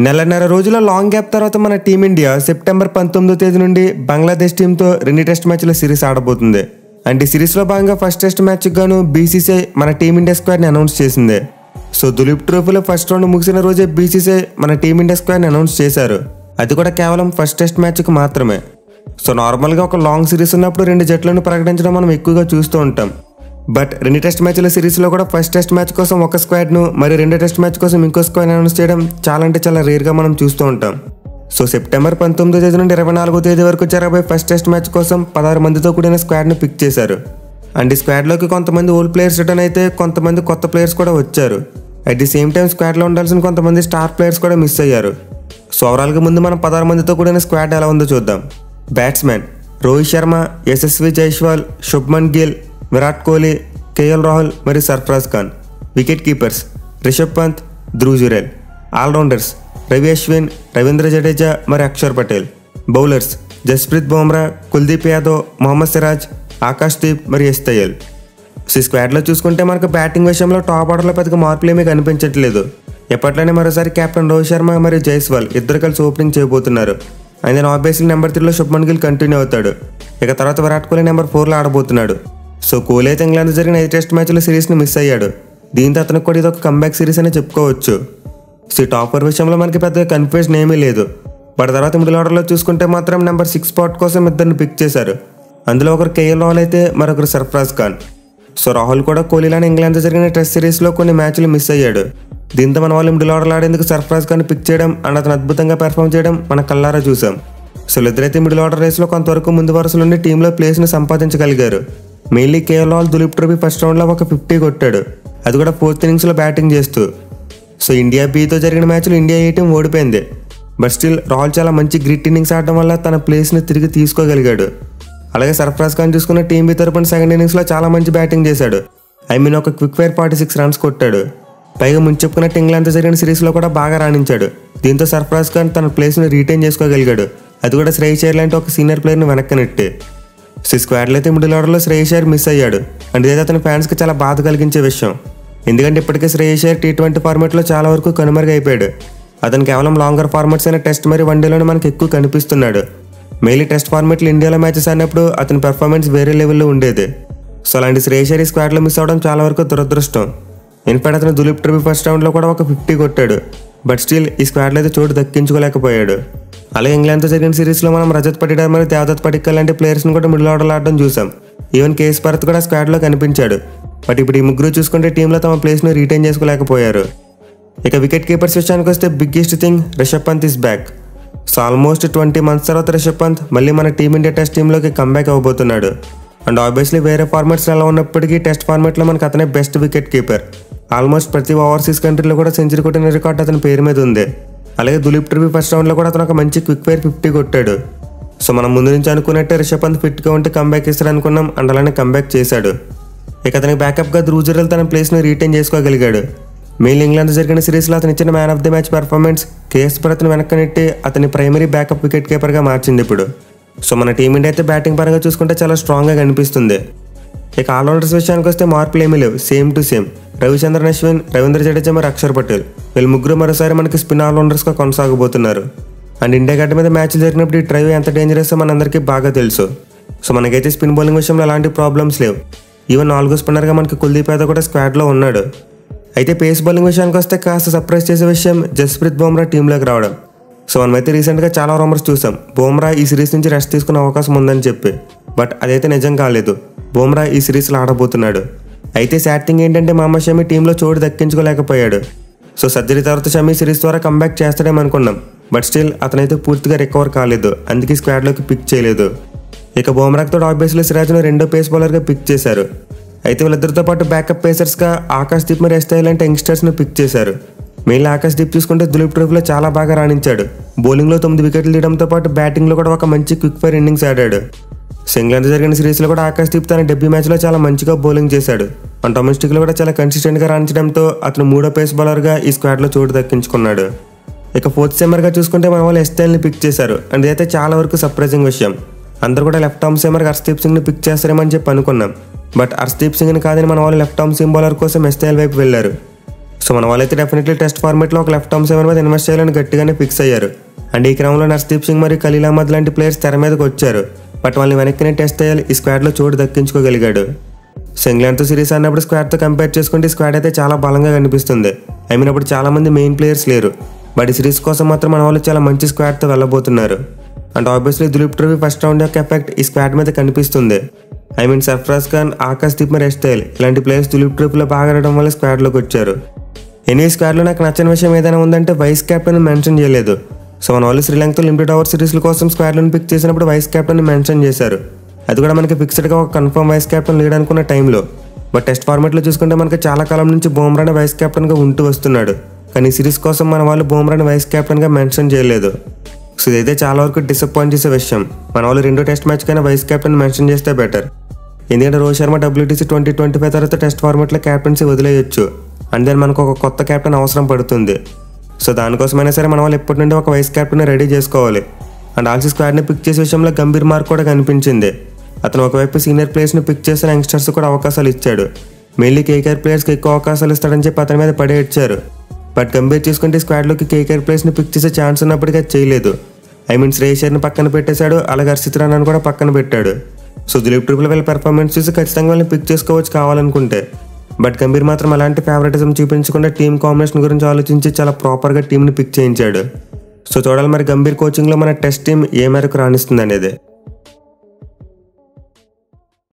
నెలన్నర రోజుల long gap తర్వాత మన టీమిండియా సెప్టెంబర్ 19వ తేదీ నుండి బంగ్లాదేశ్ టీంతో 2 టెస్ట్ మ్యాచ్ల సిరీస్ ఆడబోతుంది. అండ్ ఈ సిరీస్లో భాగంగా ఫస్ట్ టెస్ట్ మ్యాచ్కి గాను బీసీసీఐ మన టీమిండియా స్క్వాడ్ని అనౌన్స్ చేసింది. సో దులీప్ ట్రోఫీలో ఫస్ట్ రౌండ్ ముగిసిన రోజే బీసీసీఐ మన టీమిండియా స్క్వాడ్ని అనౌన్స్ చేశారు. అది కూడా కేవలం ఫస్ట్ టెస్ట్ మ్యాచ్కి మాత్రమే. సో నార్మల్గా ఒక లాంగ్ సిరీస్ ఉన్నప్పుడు 2 జట్లను ప్రకటించడం మనం ఎక్కువగా చూస్తూ ఉంటాం. బట్ 2 టెస్ట్ మ్యాచ్ల సిరీస్లో కూడా ఫస్ట్ టెస్ట్ మ్యాచ్ కోసం ఒక స్క్వాడ్ను మరి 2 టెస్ట్ మ్యాచ్ కోసం ఇంకో స్క్వాడ్ అనౌన్స్ చేయడం చాలా అంటే చాలా రేర్గా మనం చూస్తూ ఉంటాం. సో సెప్టెంబర్ 19వ తేదీ నుండి 24వ తేదీ వరకు జరగబోయే ఫస్ట్ టెస్ట్ మ్యాచ్ కోసం 16 మందితో కూడిన స్క్వాడ్ను పిక్ చేశారు. అండ్ ఈ స్క్వాడ్లోకి కొంతమంది ఓల్డ్ ప్లేయర్స్ రిటర్న్ అయితే కొంతమంది కొత్త ప్లేయర్స్ కూడా వచ్చారు. అట్ ది సేమ్ టైం స్క్వాడ్లో ఉండాల్సిన కొంతమంది స్టార్ ప్లేయర్స్ కూడా మిస్ అయ్యారు. సో ఓవరాల్గా ముందు మనం 16 మందితో కూడిన స్క్వాడ్ ఎలా ఉందో చూద్దాం. బ్యాట్స్మెన్ రోహిత్ శర్మ, యశస్వి జైస్వాల్, శుభ్మన్ గిల్, విరాట్ కోహ్లీ, కేఎల్ రాహుల్ మరియు Sarfaraz Khan. Wicket keepers Rishabh Pant, Dhruv Jurel. Allrounders Ravi Ashwin, Ravindra Jadeja మరియు అక్షర్ పటేల్. బౌలర్స్ జస్ప్రీత్ బుమ్రా, కుల్దీప్ యాదవ్, మొహమ్మద్ సిరాజ్, ఆకాష్ దీప్ మరియు యశ్ దయాల్. ఈ స్క్వాడ్లో చూసుకుంటే మనకు బ్యాటింగ్ విషయంలో టాప్ ఆర్డర్లో పెద్దగా మార్పులు ఏమీ కనిపించట్లేదు. ఎప్పట్లోనే మరోసారి కెప్టెన్ రోహిత్ శర్మ మరియు జైస్వాల్ ఇద్దరు కలిసి ఓపెనింగ్ చేయబోతున్నారు. అండ్ దెన్ ఆబ్వియస్లీ నెంబర్ 3లో శుభ్మన్ గిల్ కంటిన్యూ అవుతాడు. ఇక తర్వాత విరాట్ కోహ్లీ నెంబర్ 4లో ఆడబోతున్నాడు. సో కోహ్లీ అయితే ఇంగ్లాండ్ జరిగిన 5 టెస్ట్ మ్యాచ్ల సిరీస్ని మిస్ అయ్యాడు. దీంతో అతనికి కూడా ఇది ఒక కంబ్యాక్ సిరీస్ అని చెప్పుకోవచ్చు. సో ఈ టాపర్ విషయంలో మనకి పెద్దగా కన్ఫ్యూజన్ ఏమీ లేదు. బట్ తర్వాత మిడిల్ ఆర్డర్లో చూసుకుంటే మాత్రం నెంబర్ 6 స్పాట్ కోసం ఇద్దరిని పిక్ చేశారు. అందులో ఒకరు కేఎల్ రాహుల్ అయితే మరొకరు సర్ఫరాజ్ ఖాన్. సో రాహుల్ కూడా కోహ్లీలానే ఇంగ్లాండ్తో జరిగిన టెస్ట్ సిరీస్లో కొన్ని మ్యాచ్లు మిస్ అయ్యాడు. దీంతో మన వాళ్ళు మిడిల్ ఆర్డర్లో ఆడేందుకు సర్ఫరాజ్ ఖాన్ పిక్ చేయడం అండ్ అతను అద్భుతంగా పెర్ఫామ్ చేయడం మన కళ్ళారా చూసాం. సో ఇద్దరైతే మిడిల్ ఆర్డర్ రేస్లో కొంతవరకు ముందు వరుసలో నుండి టీంలో ప్లేస్ని సంపాదించగలిగారు. Mainly KL Rahul Duleep trophy first రౌండ్లో ఒక 50 కొట్టాడు, అది కూడా 4th ఇన్నింగ్స్లో బ్యాటింగ్ చేస్తూ. సో ఇండియా బీతో జరిగిన మ్యాచ్లో ఇండియా ఏ టీం ఓడిపోయింది. బట్ స్టిల్ రాహుల్ చాలా మంచి గ్రిట్ ఇన్నింగ్స్ ఆడడం వల్ల తన ప్లేస్ని తిరిగి తీసుకోగలిగాడు. అలాగే సర్ఫరాజ్ ఖాన్ చూసుకున్న టీం బీ తరపున సెకండ్ ఇన్నింగ్స్లో చాలా మంచి బ్యాటింగ్ చేశాడు. ఒక క్విక్ ఫైర్ 46 రన్స్ కొట్టాడు. పైగా ముందు చెప్పుకున్నట్టు ఇంగ్లాండ్తో జరిగిన సిరీస్లో కూడా బాగా రాణించాడు. దీంతో సర్ఫరాజ్ ఖాన్ తన ప్లేస్ని రీటైన్ చేసుకోగలిగాడు, అది కూడా శ్రేయస్ అయ్యర్ లాంటి ఒక సీనియర్ ప్లేయర్ని వెనక్కి నెట్టి. సో స్క్వాడ్లో అయితే మిడిల్ ఆర్డర్లో శ్రేయస్ అయ్యర్ మిస్ అయ్యాడు. అండ్ ఇదైతే అతని ఫ్యాన్స్కి చాలా బాధ కలిగించే విషయం. ఎందుకంటే ఇప్పటికే శ్రేయస్ అయ్యర్ T20 ఫార్మాట్లో చాలా వరకు కనుమరుగైపోయాడు. అతను కేవలం లాంగర్ ఫార్మాట్స్ అయిన టెస్ట్ మరియు వన్డేలోనే మనకి ఎక్కువ కనిపిస్తున్నాడు. మెయిన్లీ టెస్ట్ ఫార్మాట్లో ఇండియాలో మ్యాచెస్ ఆడినప్పుడు అతని పెర్ఫార్మెన్స్ వేరే లెవెల్లో ఉండేది. సో అలాంటి శ్రేయస్ అయ్యర్ స్క్వాడ్లో మిస్ అవ్వడం చాలా వరకు దురదృష్టం. ఇన్ఫాక్ట్ అతను దులీప్ ట్రోఫీ ఫస్ట్ రౌండ్లో కూడా ఒక 50 కొట్టాడు. బట్ స్టిల్ ఈ స్క్వాడ్లో అయితే చోటు దక్కించుకోలేకపోయాడు. అలాగే ఇంగ్లాండ్తో జరిగిన సిరీస్లో మనం రజత్ పటిదార్ మరియు దేవదత్ పడిక్కల్ లాంటి ప్లేయర్స్ని కూడా మిడిల్ ఆర్డర్లో ఆడడం చూసాం. ఈవెన్ కేఎస్ భరత్ కూడా స్క్వాడ్లో కనిపించాడు. బట్ ఇప్పుడు ఈ ముగ్గురు చూసుకుంటే టీంలో తమ ప్లేస్ను రీటైన్ చేసుకోలేకపోయారు. ఇక వికెట్ కీపర్స్ విషయానికి వస్తే biggest thing Rishabh Pant is back. So almost 20 months తర్వాత రిషబ్ పంత్ మళ్ళీ మన టీమిండియా టెస్ట్ టీంలోకి కంబ్యాక్ అవ్వబోతున్నాడు. అండ్ ఆబ్వియస్లీ వేరే ఫార్మాట్స్ ఎలా ఉన్నప్పటికీ టెస్ట్ ఫార్మాట్లో మనకు అతనే బెస్ట్ వికెట్ కీపర్. ఆల్మోస్ట్ ప్రతి ఓవర్సీస్ కంట్రీలో కూడా సెంచరీ కొట్టిన రికార్డ్ అతని పేరు మీద ఉంది. అలాగే దులీప్ ట్రోఫీ ఫస్ట్ రౌండ్లో కూడా అతను ఒక మంచి క్విక్ ఫైర్ 50 కొట్టాడు. సో మనం ముందు నుంచి అనుకున్నట్టే రిషబ్ పంత్ ఫిట్గా ఉంటే కంబ్యాక్ ఇస్తాడు అనుకున్నాం, అండ్ అలానే కంబ్యాక్ చేశాడు. ఇక అతనికి బ్యాకప్గా ధ్రువ్ జురేల్ తన ప్లేస్ని రీటైన్ చేసుకోగలిగాడు. మెయిన్ ఇంగ్లాండ్ జరిగిన సిరీస్లో అతను ఇచ్చిన man of the match performance KS భరత్ను వెనక్కి నెట్టి అతని ప్రైమరీ బ్యాకప్ వికెట్ కీపర్గా మార్చింది ఇప్పుడు. సో మన టీమిండియా అయితే బ్యాటింగ్ పరంగా చూసుకుంటే చాలా స్ట్రాంగ్గా కనిపిస్తుంది. ఇక ఆల్రౌండర్స్ విషయానికి వస్తే మార్పులు ఏమీ లేవు, same to same. Ravichandran Ashwin, Ravindra Jadeja మరియు అక్షర్ పటేల్ వీళ్ళు ముగ్గురు మరోసారి మనకి స్పిన్ ఆల్రౌండర్స్గా కొనసాగబోతున్నారు. అండ్ ఇండియా గడ్డ మీద మ్యాచ్లు జరిగినప్పుడు ఈ ట్రైవ్ ఎంత డేంజరస్ మనందరికీ బాగా తెలుసు. సో మనకైతే స్పిన్ బౌలింగ్ విషయంలో ఎలాంటి ప్రాబ్లమ్స్ లేవు. ఈవెన్ 4వ స్పిన్నర్గా మనకి కుల్దీప్ యాదవ్ కూడా స్క్వాడ్లో ఉన్నాడు. అయితే పేస్ బౌలింగ్ విషయానికి వస్తే కాస్త సర్ప్రైజ్ చేసే విషయం జస్ప్రీత్ బుమ్రా టీంలోకి రావడం. సో మనమైతే రీసెంట్గా చాలా రూమర్స్ చూసాం బుమ్రా ఈ సిరీస్ నుంచి రెస్ట్ తీసుకునే అవకాశం ఉందని చెప్పి. బట్ అదైతే నిజం కాలేదు. బుమ్రా ఈ సిరీస్లో ఆడబోతున్నాడు. అయితే సాడ్ థింగ్ ఏంటంటే మహమ్మద్ షమి టీంలో చోటు దక్కించుకోలేకపోయాడు. సో సర్జరీ తర్వాత షమి సిరీస్ ద్వారా కంబ్యాక్ చేస్తాడేమనుకున్నాం. బట్ స్టిల్ అతనైతే పూర్తిగా రికవర్ కాలేదు, అందుకే స్క్వాడ్లోకి పిక్ చేయలేదు. ఇక బుమ్రాతో ఆబ్వియస్లీ సిరాజ్ను రెండో పేస్ బౌలర్గా పిక్ చేశారు. అయితే వీళ్ళిద్దరితో పాటు బ్యాకప్ పేసర్స్గా ఆకాష్ దీప్ మరియు యశ్ దయాల్ లాంటి యంగ్స్టర్స్ని పిక్ చేశారు. మెయిన్లీ ఆకాష్ దీప్ చూసుకుంటే దులీప్ ట్రోఫీలో చాలా బాగా రాణించాడు. బౌలింగ్లో 9 వికెట్లు తీయడంతో పాటు బ్యాటింగ్లో కూడా ఒక మంచి క్విక్ ఫైర్ ఇన్నింగ్స్ ఆడాడు. సో ఇంగ్లాండ్తో జరిగిన సిరీస్లో కూడా ఆకాష్ దీప్ తన డెబ్యూ మ్యాచ్లో చాలా మంచిగా బౌలింగ్ చేశాడు. అండ్ డొమెస్టిక్లో కూడా చాలా కన్సిస్టెంట్గా రాణించడంతో అతను 3వ పేస్ బౌలర్గా ఈ స్క్వాడ్లో చోటు దక్కించుకున్నాడు. ఇక 4th సీమర్గా చూసుకుంటే మన వాళ్ళు యశ్ దయాల్ని పిక్ చేశారు. అండ్ ఇదైతే చాలా వరకు సర్ప్రైజింగ్ విషయం. అందరూ కూడా లెఫ్ట్ ఆర్మ్ సీమర్గా హర్షదీప్ సింగ్ని పిక్ చేస్తారేమని చెప్పి అనుకున్నాం. బట్ హర్షదీప్ సింగ్ని కాదని మన వాళ్ళు లెఫ్ట్ ఆర్మ్ సీమ్ బౌలర్ కోసం యశ్ దయాల్ వైపు వెళ్ళారు. సో మన వాళ్ళైతే డెఫినెట్లీ టెస్ట్ ఫార్మేట్లో ఒక లెఫ్ట్ ఆర్మ్ 7 మీద ఇన్వెస్ట్ చేయాలని గట్టిగానే ఫిక్స్ అయ్యారు. అండ్ ఈ క్రమంలో నర్స్దీప్ సింగ్ మరియు ఖలీల్ అహ్మద్ లాంటి ప్లేయర్స్ తెర మీదకి వచ్చారు. బట్ వాళ్ళని వెనక్కినే టెస్ట్ అయ్యాలి ఈ స్క్వాడ్లో చోటు దక్కించుకోగలిగాడు. సో ఇంగ్లాండ్తో సిరీస్ అన్నప్పుడు స్క్వాడ్తో కంపేర్ చేసుకుంటే ఈ స్క్వాడ్ అయితే చాలా బలంగా కనిపిస్తుంది. అప్పుడు చాలా మంది మెయిన్ ప్లేయర్స్ లేరు. బట్ ఈ సిరీస్ కోసం మాత్రం మన వాళ్ళు చాలా మంచి స్క్వాడ్తో వెళ్ళబోతున్నారు. And obviously Duleep trophy first round యొక్క ఎఫెక్ట్ ఈ స్క్వాడ్ మీద కనిపిస్తుంది. సర్ఫరాజ్ ఖాన్, ఆకాశ్దీప్ మరి ఎస్టైల్ ఇలాంటి ప్లేయర్స్ దులీప్ ట్రోఫీలో బాగా ఆడడం వల్ల స్క్వాడ్లోకి వచ్చారు. ఎనీ స్క్వాడ్లో నాకు నచ్చని విషయం ఏదైనా ఉందంటే వైస్ కెప్టెన్ మెన్షన్ చేయలేదు. సో మన వాళ్ళు శ్రీలంకతో లిమిటెడ్ ఓవర్ సిరీస్ల కోసం స్క్వాడ్లను పిక్ చేసినప్పుడు వైస్ కెప్టెన్ మెన్షన్ చేశారు. అది కూడా మనకి ఫిక్స్డ్గా ఒక కన్ఫర్మ్ వైస్ కెప్టెన్ లేడు అనుకున్న టైంలో. బట్ టెస్ట్ ఫార్మాట్లో చూసుకుంటే మనకి చాలా కాలం నుంచి బుమ్రానే వైస్ కెప్టెన్గా ఉంటూ వస్తున్నాడు. కానీ సిరీస్ కోసం మన వాళ్ళు బుమ్రాని వైస్ కెప్టెన్గా మెన్షన్ చేయలేదు. సో ఇదైతే చాలా వరకు డిసప్పాయింట్ చేసే విషయం. మన వాళ్ళు రెండో టెస్ట్ మ్యాచ్ కైనా వైస్ కెప్టెన్ మెన్షన్ చేస్తే బెటర్. ఎందుకంటే రోహిత్ శర్మ WTC 2025 తర్వాత టెస్ట్ ఫార్మాట్లో క్యాప్టెన్సీ వదిలేయొచ్చు. అండ్ దెన్ మనకు ఒక కొత్త కెప్టెన్ అవసరం పడుతుంది. సో దానికోసమైనా సరే మన వాళ్ళు ఎప్పటి నుండి ఒక వైస్ కెప్టెన్ రెడీ చేసుకోవాలి. అండ్ ఆల్సీ స్క్వాడ్ని పిక్ చేసే విషయంలో గంభీర్ మార్క్ కూడా కనిపించింది. అతను ఒకవైపు సీనియర్ ప్లేయర్స్ని పిక్ చేసిన యంగ్స్టర్స్ కూడా అవకాశాలు ఇచ్చాడు. మెయిన్లీ కేకేఆర్ ప్లేయర్స్కి ఎక్కువ అవకాశాలు ఇస్తాడని చెప్పి అతని మీద పడేడ్చారు. బట్ గంభీర్ చూసుకుంటే స్క్వాడ్లోకి కేకేఆర్ ప్లేయర్స్ని పిక్ చేసే ఛాన్స్ ఉన్నప్పటికీ అది చేయలేదు. శ్రేయస్ అయ్యర్ని పక్కన పెట్టేశాడు, అలాగే హర్షిత్ రాణాని కూడా పక్కన పెట్టాడు. సో దులీప్ ట్రిపుల్ వీళ్ళ పెర్ఫార్మెన్స్ చూసి ఖచ్చితంగా వాళ్ళని పిక్ చేసుకోవచ్చు కావాలనుకుంటే. బట్ గంభీర్ మాత్రం అలాంటి ఫేవరెటిజం చూపించకుండా టీమ్ కాంబినేషన్ గురించి ఆలోచించి చాలా ప్రాపర్గా టీంని పిక్ చేయించాడు. సో చూడాలి మరి గంభీర్ కోచింగ్లో మన టెస్ట్ టీం ఏ మేరకు రాణిస్తుంది అనేది.